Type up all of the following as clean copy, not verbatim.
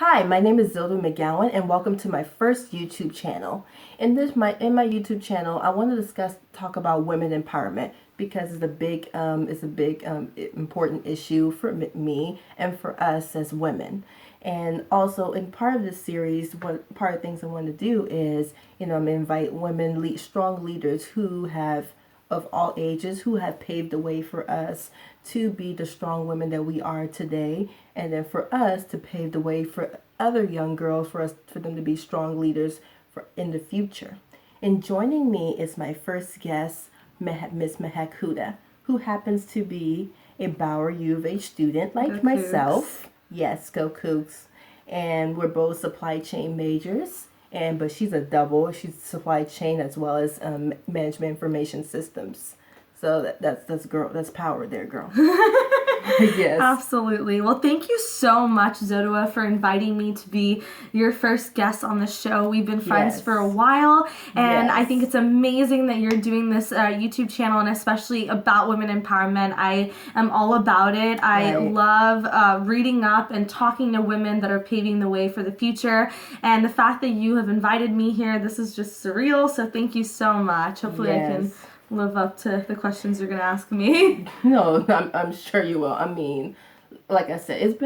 Hi, my name is Zoddwa McGowan, and welcome to my first YouTube channel. In my YouTube channel, I want to talk about women empowerment because it's a big important issue for me and for us as women. And also, in part of this series, part of things I want to do is, invite strong leaders who have of all ages who have paved the way for us to be the strong women that we are today, and then for us to pave the way for other young girls, for them to be strong leaders for in the future. And joining me is my first guest, Miss Mahek Hooda, who happens to be a Bauer U of H student like Go myself. Yes, go Cougs. And we're both supply chain majors. But she's a double. She's supply chain as well as management information systems. So that's power there, girl. Yes. Absolutely. Well, thank you so much, Zoddwa, for inviting me to be your first guest on the show. We've been friends for a while, and I think it's amazing that you're doing this YouTube channel, and especially about women empowerment. I am all about it. I love reading up and talking to women that are paving the way for the future, and the fact that you have invited me here, this is just surreal, so thank you so much. Hopefully I can live up to the questions you're going to ask me. No, I'm sure you will. I mean, like I said,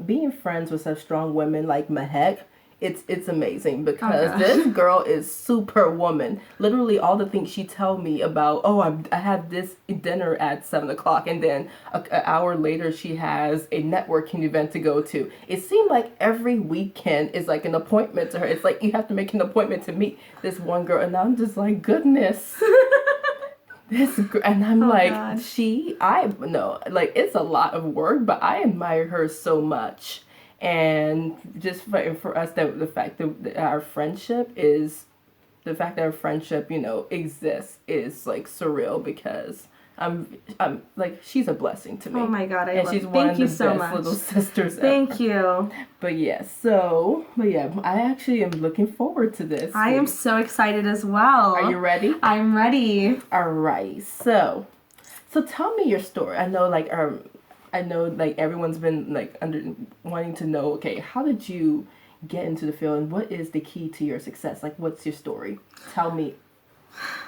being friends with such strong women like Mahek. It's amazing because this girl is superwoman. Literally, all the things she told me about. Oh, I have this dinner at 7 o'clock, and then an hour later she has a networking event to go to. It seemed like every weekend is like an appointment to her. It's like you have to make an appointment to meet this one girl, and I'm just like, goodness. And I'm it's a lot of work, but I admire her so much. And just for us, the fact that our friendship exists is like surreal because I'm like, she's a blessing to me. Oh my God, she's one of the best little sisters ever. Thank you. But I actually am looking forward to this. I am so excited as well. Are you ready? I'm ready. All right. So tell me your story. I know everyone's been wanting to know, okay, how did you get into the field and what is the key to your success? Like, what's your story? Tell me.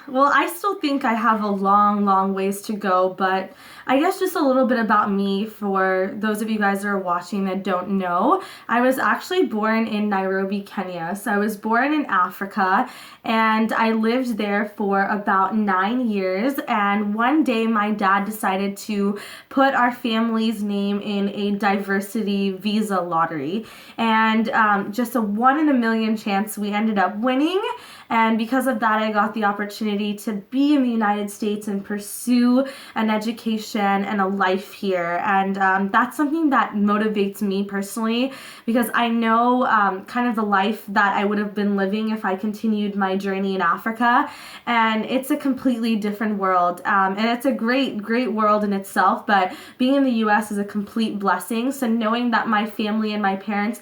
Well, I still think I have a long ways to go, but I guess just a little bit about me for those of you guys that are watching that don't know. I was actually born in Nairobi, Kenya. So I was born in Africa, and I lived there for about 9 years. And one day my dad decided to put our family's name in a diversity visa lottery. And just a 1 in a million chance we ended up winning. And because of that, I got the opportunity to be in the United States and pursue an education and a life here. And that's something that motivates me personally because I know kind of the life that I would have been living if I continued my journey in Africa. And it's a completely different world. And it's a great world in itself, but being in the U.S. is a complete blessing. So knowing that my family and my parents,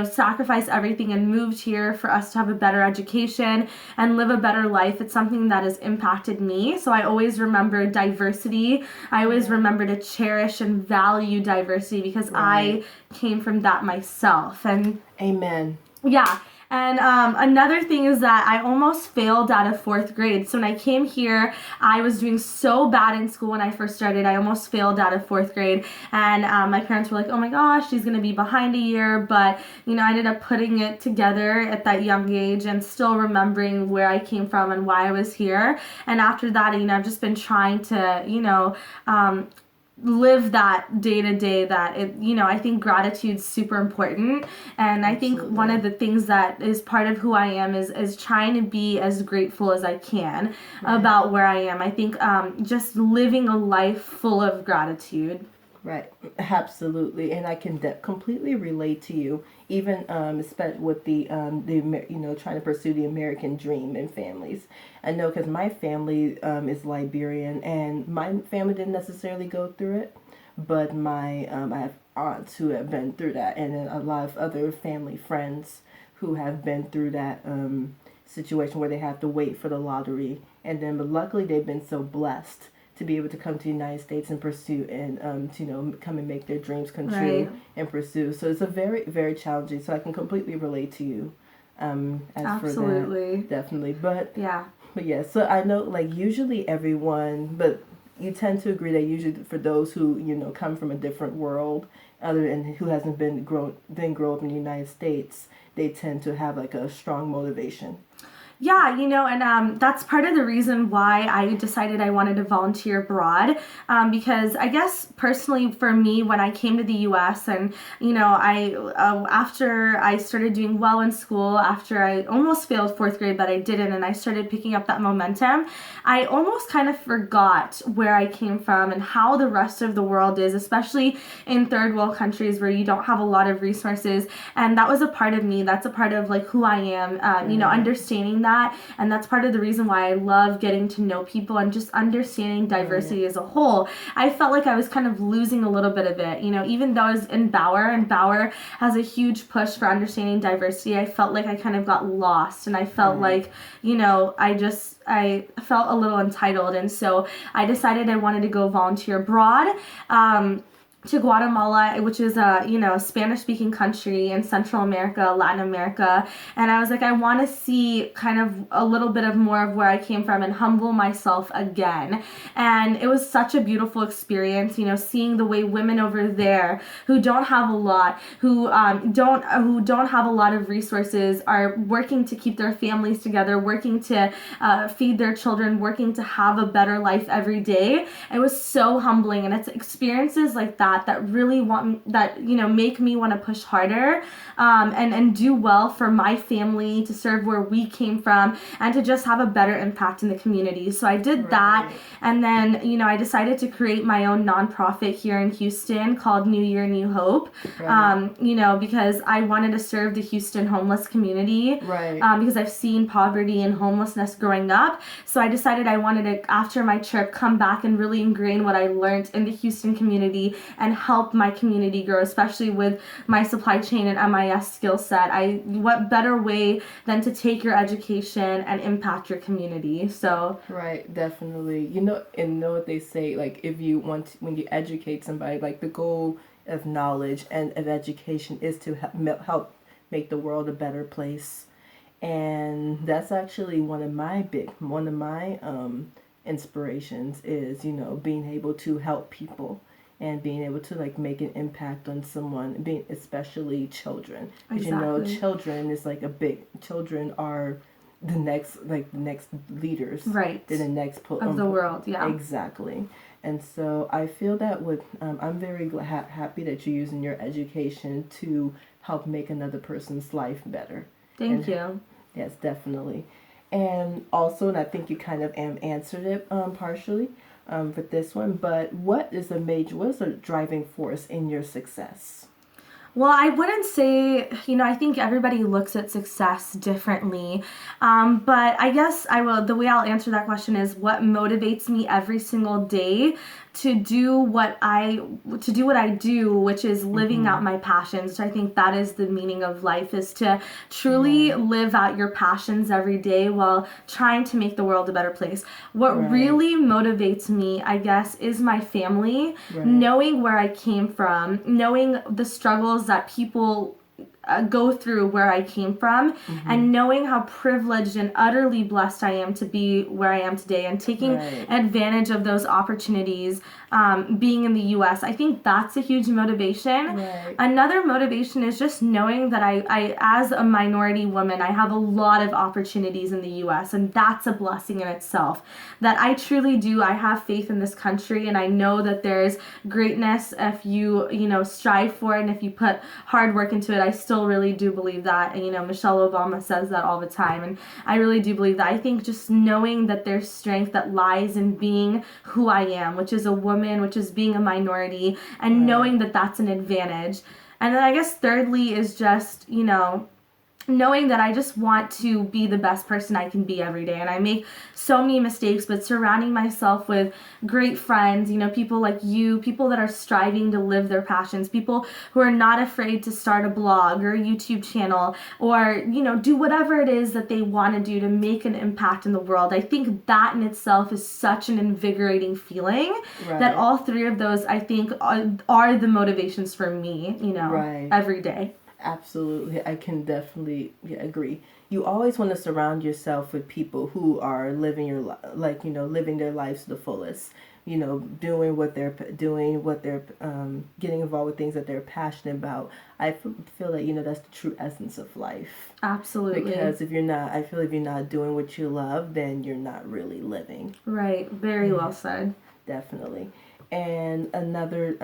sacrificed everything and moved here for us to have a better education and live a better life, it's something that has impacted me. So I always remember diversity. I always remember to cherish and value diversity because I came from that myself. And amen. Yeah. And another thing is that I almost failed out of 4th grade. So when I came here, I was doing so bad in school when I first started. I almost failed out of 4th grade. And my parents were like, oh my gosh, she's going to be behind a year. But, I ended up putting it together at that young age and still remembering where I came from and why I was here. And after that, I've just been trying to, live that day to day that I think gratitude's super important. And I think one of the things that is part of who I am is trying to be as grateful as I can about where I am. I think just living a life full of gratitude. Right, absolutely, and I can completely relate to you, even especially with the trying to pursue the American dream in families. I know because my family is Liberian, and my family didn't necessarily go through it, but I have aunts who have been through that, and then a lot of other family friends who have been through that situation where they have to wait for the lottery, but luckily they've been so blessed to be able to come to the United States and pursue and to, come and make their dreams come true Right. and pursue. So it's a very, very challenging. So I can completely relate to you as for Absolutely. that, definitely. But Yeah. yeah, so I know like usually everyone, but you tend to agree that usually for those who come from a different world, other than who hasn't didn't grow up in the United States, they tend to have like a strong motivation. Yeah, and that's part of the reason why I decided I wanted to volunteer abroad. Because I guess personally for me, when I came to the U.S. and, after I started doing well in school, after I almost failed fourth grade, but I didn't, and I started picking up that momentum, I almost kind of forgot where I came from and how the rest of the world is, especially in third world countries where you don't have a lot of resources. And that was a part of me. That's a part of like who I am, understanding that. And that's part of the reason why I love getting to know people and just understanding diversity as a whole. I felt like I was kind of losing a little bit of it, even though I was in Bauer, and Bauer has a huge push for understanding diversity. I felt like I kind of got lost, and I felt like, I felt a little entitled. And so I decided I wanted to go volunteer abroad. To Guatemala, which is a Spanish-speaking country in Central America, Latin America, and I was like, I want to see kind of a little bit of more of where I came from and humble myself again. And it was such a beautiful experience, seeing the way women over there who don't have a lot, who don't have a lot of resources, are working to keep their families together, working to feed their children, working to have a better life every day. It was so humbling, and it's experiences like that really make me want to push harder and do well for my family, to serve where we came from, and to just have a better impact in the community. So I did that, and then I decided to create my own nonprofit here in Houston called New Year, New Hope. Because I wanted to serve the Houston homeless community, because I've seen poverty and homelessness growing up. So I decided I wanted to, after my trip, come back and really ingrain what I learned in the Houston community and help my community grow, especially with my supply chain and MIS skill set. What better way than to take your education and impact your community? So right, definitely. And know what they say, like if you when you educate somebody, like the goal of knowledge and of education is to help make the world a better place. And that's actually one of my inspirations is being able to help people and being able to like make an impact on someone, especially children. Because children is like children are the next leaders, right, they're the next of the world. Yeah, exactly. And so I feel that I'm very happy that you're using your education to help make another person's life better. Thank you. Yes, definitely. And also, and I think you kind of answered it partially for this one, but what is the driving force in your success? Well, I wouldn't say, I think everybody looks at success differently. But I guess the way I'll answer that question is what motivates me every single day to do what I do, which is living out my passions. I think that is the meaning of life, is to truly live out your passions every day while trying to make the world a better place. What really motivates me, I guess, is my family, knowing where I came from, knowing the struggles that people go through where I came from, and knowing how privileged and utterly blessed I am to be where I am today, and taking advantage of those opportunities, being in the U.S. I think that's a huge motivation. Another motivation is just knowing that I as a minority woman, I have a lot of opportunities in the U.S., and that's a blessing in itself. That I truly do. I have faith in this country, and I know that there's greatness if you strive for it, and if you put hard work into it. I still really do believe that. And, Michelle Obama says that all the time, and I really do believe that. I think just knowing that there's strength that lies in being who I am, which is a woman, which is being a minority, and knowing that that's an advantage. And then I guess thirdly is just, knowing that I just want to be the best person I can be every day. And I make so many mistakes, but surrounding myself with great friends, people like you, people that are striving to live their passions, people who are not afraid to start a blog or a YouTube channel or, do whatever it is that they want to do to make an impact in the world. I think that in itself is such an invigorating feeling that all three of those, I think, are the motivations for me, every day. Absolutely. I can definitely agree. You always want to surround yourself with people who are living living their lives to the fullest, doing what they're getting involved with things that they're passionate about. I feel that, that's the true essence of life. Absolutely. Because if you're not doing what you love, then you're not really living. Right. Very well said. Definitely. And another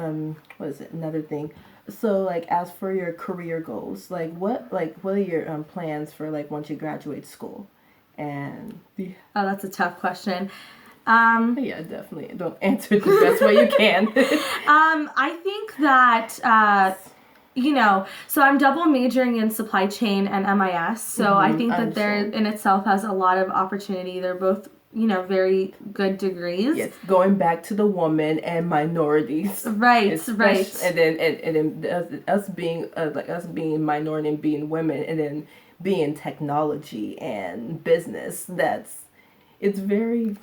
thing. So, as for your career goals, what are your plans for once you graduate school? And oh, that's a tough question. Yeah, definitely. Don't answer it the best way you can. I think that so I'm double majoring in supply chain and MIS. So I think that there in itself has a lot of opportunity. They're both very good degrees. Yes, going back to the woman and minorities. Right. And then us being minority and being women, and then being technology and business. It's very.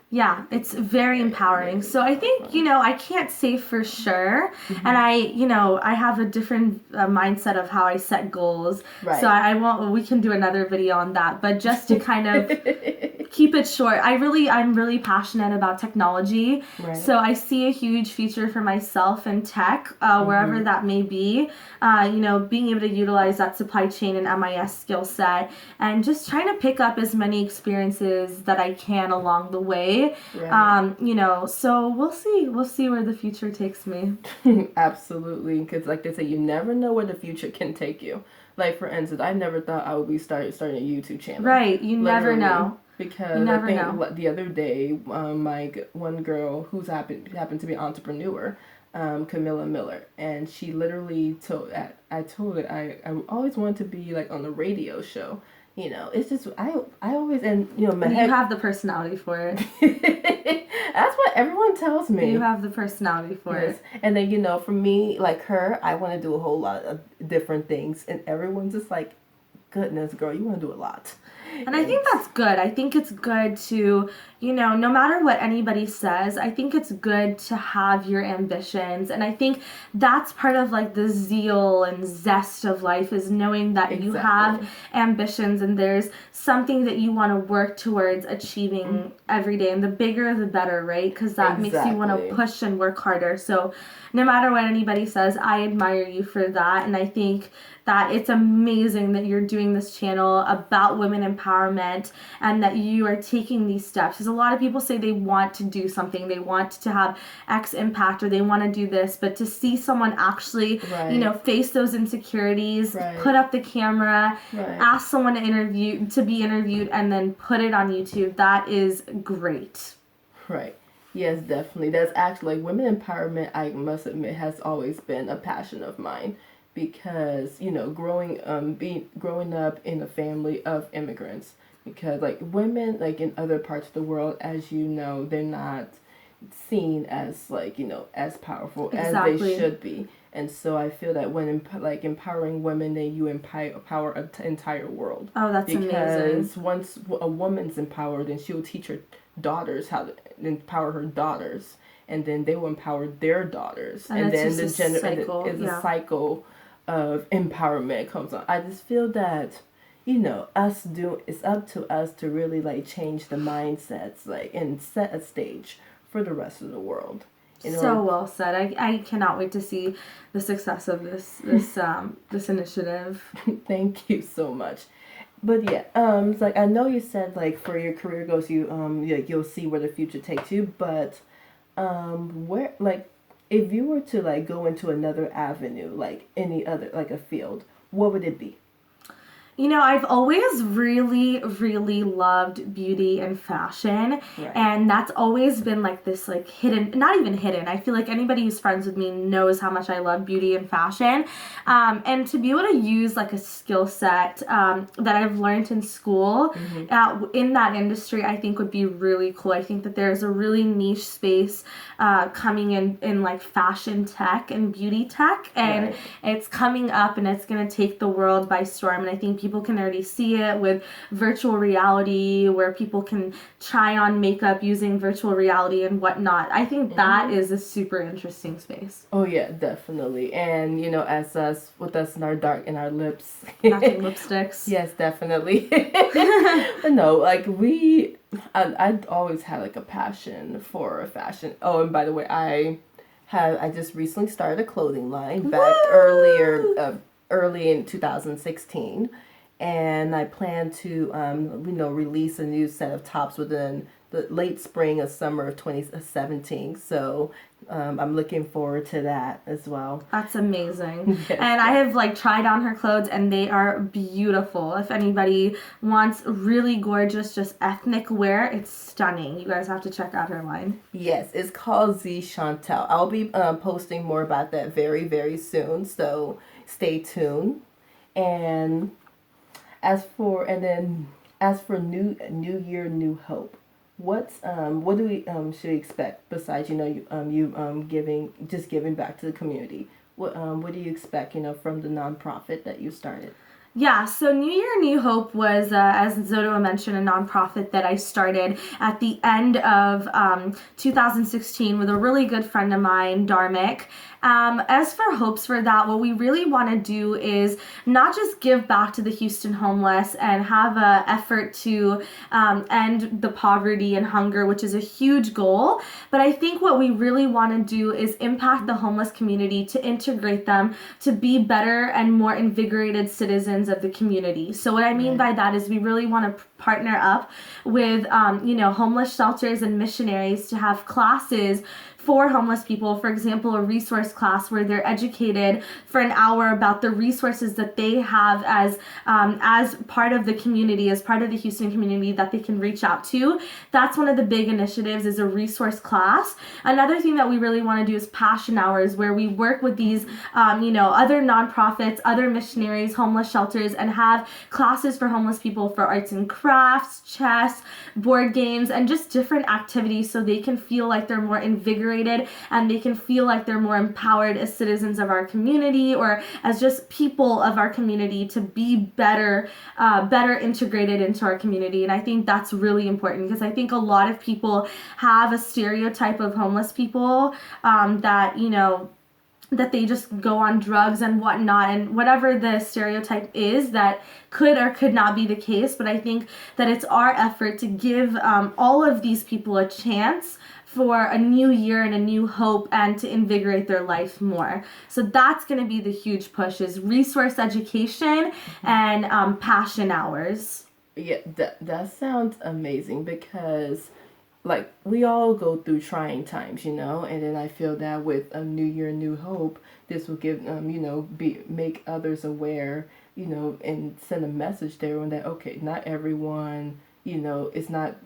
Yeah, it's very empowering. So I think, I can't say for sure. And I have a different mindset of how I set goals. Right. So we can do another video on that. But just to kind of keep it short, I'm really passionate about technology. Right. So I see a huge future for myself in tech, wherever that may be. Being able to utilize that supply chain and MIS skill set and just trying to pick up as many experiences that I can along the way. Right. So we'll see where the future takes me. Absolutely, because like they say, you never know where the future can take you. Like, for instance, I never thought I would be starting a YouTube channel. Right, you never know. Because I think the other day, one girl who's happened to be an entrepreneur, Camilla Miller, and she literally I told her I always wanted to be on a radio show. It's just I always Mahek, you have the personality for it. That's what everyone tells me. You have the personality for it. And then for me, like her, I want to do a whole lot of different things, and everyone's just like, goodness, girl, you want to do a lot. And I think that's good. I think it's good to, no matter what anybody says, I think it's good to have your ambitions. And I think that's part of the zeal and zest of life is knowing that you have ambitions and there's something that you want to work towards achieving every day. And the bigger, the better, right? Because that makes you want to push and work harder. So no matter what anybody says, I admire you for that. And I think that it's amazing that you're doing this channel about women empowerment and that you are taking these steps. Because a lot of people say they want to do something, they want to have X impact or they want to do this, but to see someone actually, face those insecurities, put up the camera, ask someone to be interviewed and then put it on YouTube, that is great. Right. Yes, definitely. That's actually women empowerment, I must admit, has always been a passion of mine. Because growing up in a family of immigrants, because women in other parts of the world, as they're not seen as as powerful as they should be. And so I feel that when empowering women, then you empower an entire world. Oh, that's amazing. Because once a woman's empowered, then she'll teach her daughters how to empower her daughters, and then they will empower their daughters, and then the a cycle of empowerment comes on. I just feel that it's up to us to really change the mindsets and set a stage for the rest of the world. So well said. I cannot wait to see the success of this initiative. Thank you so much. But yeah, I know you said for your career goals you'll see where the future takes you, but where if you were to go into another avenue, any other a field, what would it be? I've always really, really loved beauty and fashion. Right. And that's always been like this like hidden, not even hidden. I feel like anybody who's friends with me knows how much I love beauty and fashion. And to be able to use like a skill set that I've learned in school in that industry, I think would be really cool. I think that there's a really niche space coming in like fashion tech and beauty tech. And it's coming up and it's going to take the world by storm. And I think people can already see it with virtual reality, where people can try on makeup using virtual reality and whatnot. I think that is a super interesting space. Oh yeah, definitely. And as us with us in our lips, matching lipsticks. Yes, definitely. But no, like I always had like a passion for fashion. Oh, and by the way, I just recently started a clothing line back early in 2016, and I plan to release a new set of tops within the late spring or summer of 2017. So I'm looking forward to that as well. That's amazing. Yes. And I have like tried on her clothes and they are beautiful. If anybody wants really gorgeous, just ethnic wear, it's stunning. You guys have to check out her line. Yes, it's called Z Chantel. I'll be posting more about that very, very soon. So stay tuned. And as for New Year, New Hope. What do we should we expect besides giving back to the community? What do you expect from the nonprofit that you started? Yeah, so New Year, New Hope was, as Zoddwa mentioned, a nonprofit that I started at the end of 2016 with a really good friend of mine, Dharmic. As for hopes for that, what we really want to do is not just give back to the Houston homeless and have an effort to end the poverty and hunger, which is a huge goal, but I think what we really want to do is impact the homeless community to integrate them to be better and more invigorated citizens of the community. So what I mean by that is we really want to partner up with homeless shelters and missionaries to have classes for homeless people. For example, a resource class where they're educated for an hour about the resources that they have as part of the community, as part of the Houston community that they can reach out to. That's one of the big initiatives, is a resource class. Another thing that we really want to do is passion hours, where we work with these other nonprofits, other missionaries, homeless shelters, and have classes for homeless people for arts and crafts, chess, board games, and just different activities so they can feel like they're more invigorated and they can feel like they're more empowered as citizens of our community or as just people of our community to be better integrated into our community. And I think that's really important, because I think a lot of people have a stereotype of homeless people that they just go on drugs and whatnot, and whatever the stereotype is, that could or could not be the case. But I think that it's our effort to give all of these people a chance for a new year and a new hope and to invigorate their life more. So that's going to be the huge push, is resource education and passion hours. Yeah, that sounds amazing, because like we all go through trying times, and then I feel that with a New Year, New Hope, this will give make others aware, and send a message to everyone that okay, not everyone, it's not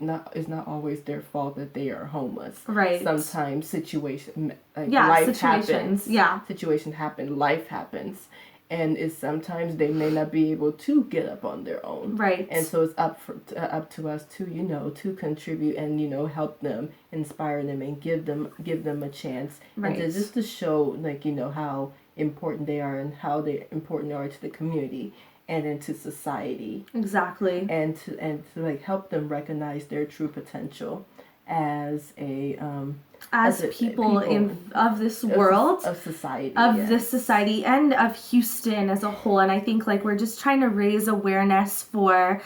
always their fault that they are homeless. Right. Sometimes life happens. Yeah. Situation happen. Life happens. And it's sometimes they may not be able to get up on their own. Right. And so it's up to us to to contribute and help them, inspire them, and give them a chance. Right. And just to show how important they are and how important they are to the community and then to society. Exactly. And to help them recognize their true potential as people of this world, of society, this society, and of Houston as a whole. And I think we're just trying to raise awareness for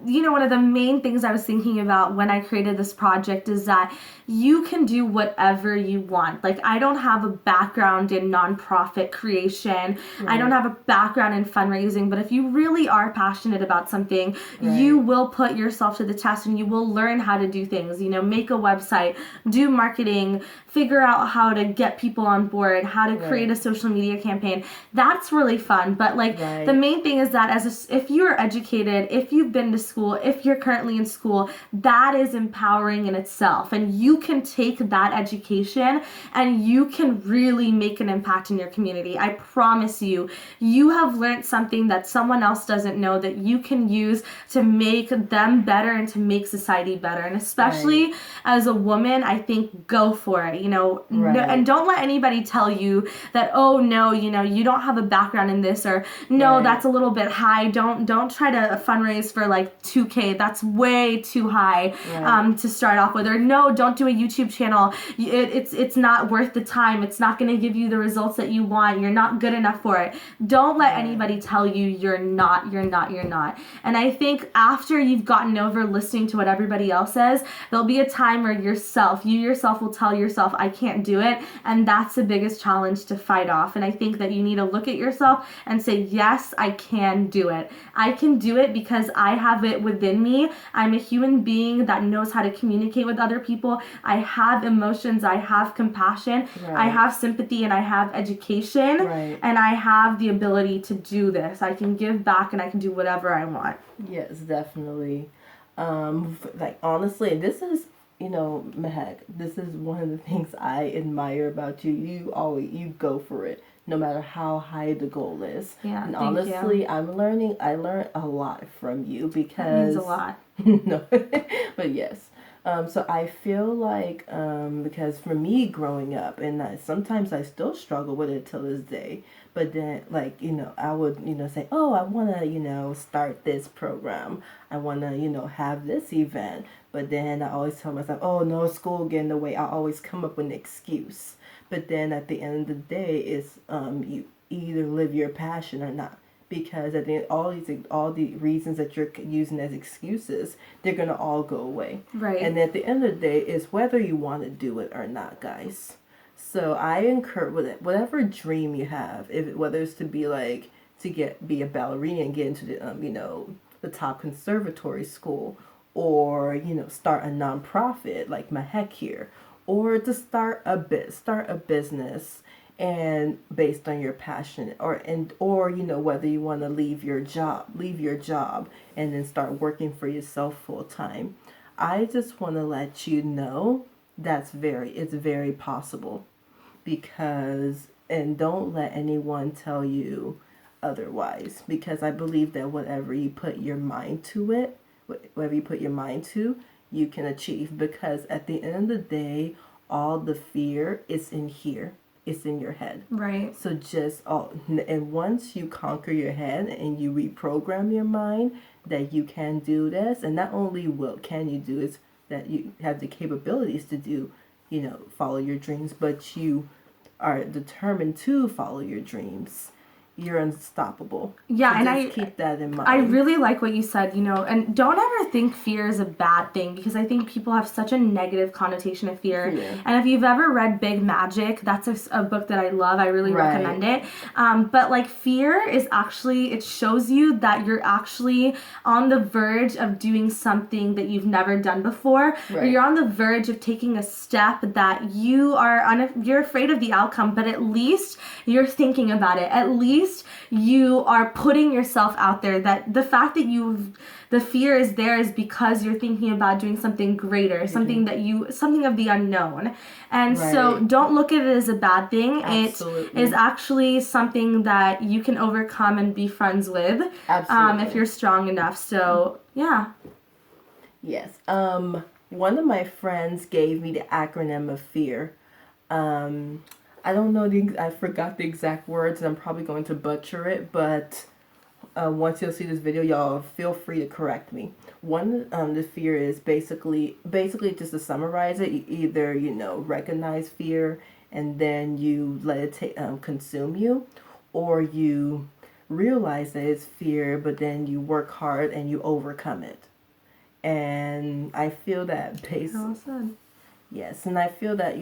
one of the main things I was thinking about when I created this project is that you can do whatever you want. Like, I don't have a background in nonprofit creation. I don't have a background in fundraising, but if you really are passionate about something, you will put yourself to the test and you will learn how to do things, make a website, do marketing, figure out how to get people on board, how to create a social media campaign. That's really fun. But the main thing is that if you're educated, if you've been to school, if you're currently in school, that is empowering in itself. And you can take that education and you can really make an impact in your community. I promise you, you have learned something that someone else doesn't know that you can use to make them better and to make society better. And especially as a woman, I think go for it, no, and don't let anybody tell you that, oh no, you don't have a background in this, or no, that's a little bit high. Don't try to fundraise for like $2,000. That's way too high to start off with. Or no, don't do a YouTube channel. It's not worth the time. It's not going to give you the results that you want. You're not good enough for it. Don't let anybody tell you you're not. And I think after you've gotten over listening to what everybody else says, there'll be a time where you yourself will tell yourself, I can't do it. And that's the biggest challenge to fight off. And I think that you need to look at yourself and say, yes, I can do it. I can do it because I have it within me. I'm a human being that knows how to communicate with other people. I have emotions. I have compassion. I have sympathy, and I have education. And I have the ability to do this. I can give back and I can do whatever I want. Yes, definitely. Honestly, this is, Mahek, this is one of the things I admire about you. You go for it, no matter how high the goal is. Yeah, and honestly, I learned a lot from you because... That means a lot. No, but yes. So I feel like, because for me growing up, and sometimes I still struggle with it till this day, but then I would, say, oh, I want to, start this program. I want to, have this event. But then I always tell myself, oh, no, school get in the way. I always come up with an excuse. But then at the end of the day, it's you either live your passion or not. Because at the end, all the reasons that you're using as excuses, they're gonna all go away. And at the end of the day, it's whether you want to do it or not, guys. So I encourage whatever dream you have, whether it's to be be a ballerina and get into the the top conservatory school, or start a nonprofit like Mahek here, or to start a business. And based on your passion, or whether you want to leave your job and then start working for yourself full time, I just want to let you know it's very possible. And don't let anyone tell you otherwise, because I believe that whatever you put your mind to, you can achieve. Because at the end of the day, all the fear is in here. It's in your head. So and once you conquer your head and you reprogram your mind that you can do this, and not only can you do is that you have the capabilities to do, follow your dreams, but you are determined to follow your dreams, you're unstoppable. Yeah, so and I keep that in mind. I really like what you said, and don't ever think fear is a bad thing, because I think people have such a negative connotation of fear. And if you've ever read Big Magic, that's a book that I love. I really recommend it. But fear is actually, it shows you that you're actually on the verge of doing something that you've never done before, or you're on the verge of taking a step that you're afraid of the outcome, but at least you're thinking about it. At least you are putting yourself out there. That the fact that the fear is there is because you're thinking about doing something greater, something of the unknown. And so don't look at it as a bad thing. Absolutely. It is actually something that you can overcome and be friends with. If you're strong enough. So yeah. Yes. One of my friends gave me the acronym of fear. I don't know I forgot the exact words, and I'm probably going to butcher it, but once you'll see this video, y'all feel free to correct me. One, the fear is basically just to summarize it, you either, recognize fear and then you let it consume you, or you realize that it's fear, but then you work hard and you overcome it. And I feel that Well said. yes, and I feel that,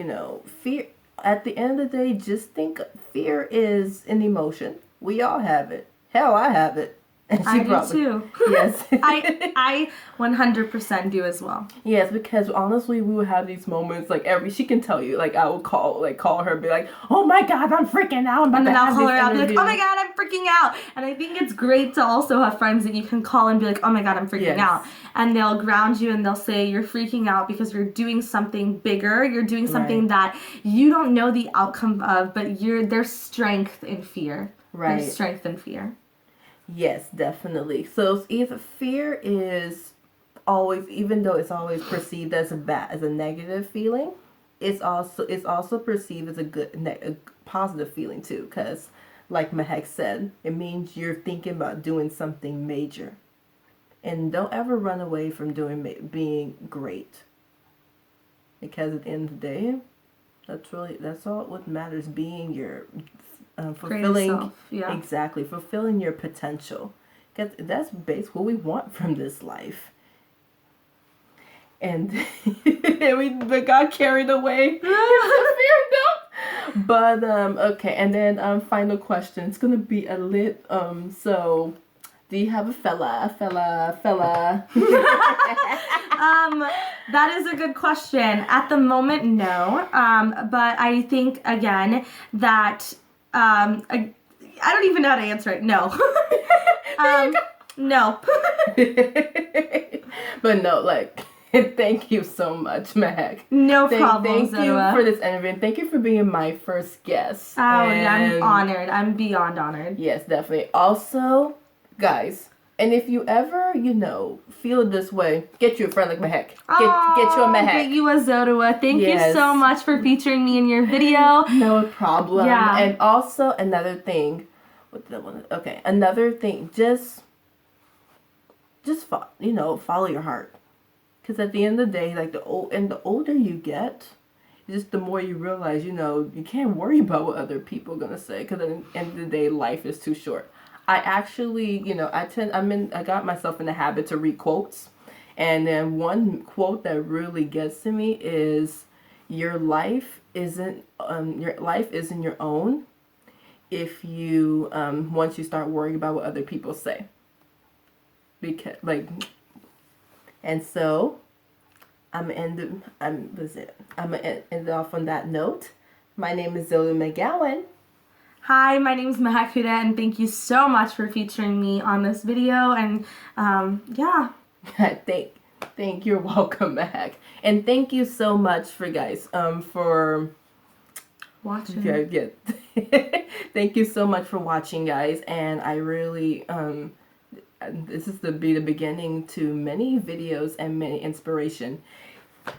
fear, at the end of the day, just think fear is an emotion. We all have it. Hell, I have it. And I do too. Yes. I 100% do as well. Yes, because honestly, we would have these moments, like she can tell you, like I would call her, be like, oh my God, I'm freaking out. And then I'll call her out and be like, oh my God, I'm freaking out. And I think it's great to also have friends that you can call and be like, oh my God, I'm freaking out. And they'll ground you and they'll say you're freaking out because you're doing something bigger. You're doing something that you don't know the outcome of, but there's strength in fear. Right. There's strength in fear. Yes, definitely. So if fear is always, even though it's always perceived as a negative feeling, it's also perceived as a positive feeling too. Because, like Mahek said, it means you're thinking about doing something major, and don't ever run away from being great. Because at the end of the day, that's all what matters. Being your fulfilling, exactly, fulfilling your potential. Because that's basically what we want from this life. And we got carried away. But okay, and then final question. It's gonna be a lit. So, do you have a fella? That is a good question. At the moment, no. But I think again that I don't even know how to answer it. No. No. But no, like, thank you so much, Mahek. No problem, Thank Zoddwa. you for this interview, and thank you for being my first guest. Oh, yeah, I'm honored. I'm beyond honored. Yes, definitely. Also, guys, and if you ever, feel this way, get you a friend like Mahek. Get you a Mahek. Get you a Zoddwa. Thank you so much for featuring me in your video. No problem. Yeah. And also, another thing. What did I want to... Okay, another thing. Just follow your heart. Because at the end of the day, like the older you get, just the more you realize, you can't worry about what other people are gonna say. Because at the end of the day, life is too short. I actually, I got myself in the habit to read quotes, and then one quote that really gets to me is, "Your life isn't your own if you once you start worrying about what other people say." Because and so I'm gonna end it off on that note. My name is Zoddwa McGowan. Hi, my name is Mahek Hooda, and thank you so much for featuring me on this video. And yeah. Thank you're welcome, Mahek. And thank you so much for watching. Yeah. Thank you so much for watching, guys. And I really this is the beginning to many videos and many inspiration.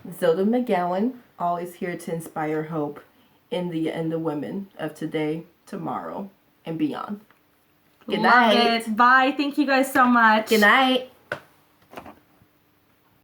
Zoddwa McGowan, always here to inspire hope in the women of today, tomorrow, and beyond. Good night. Love it. Bye. Thank you guys so much. Good night.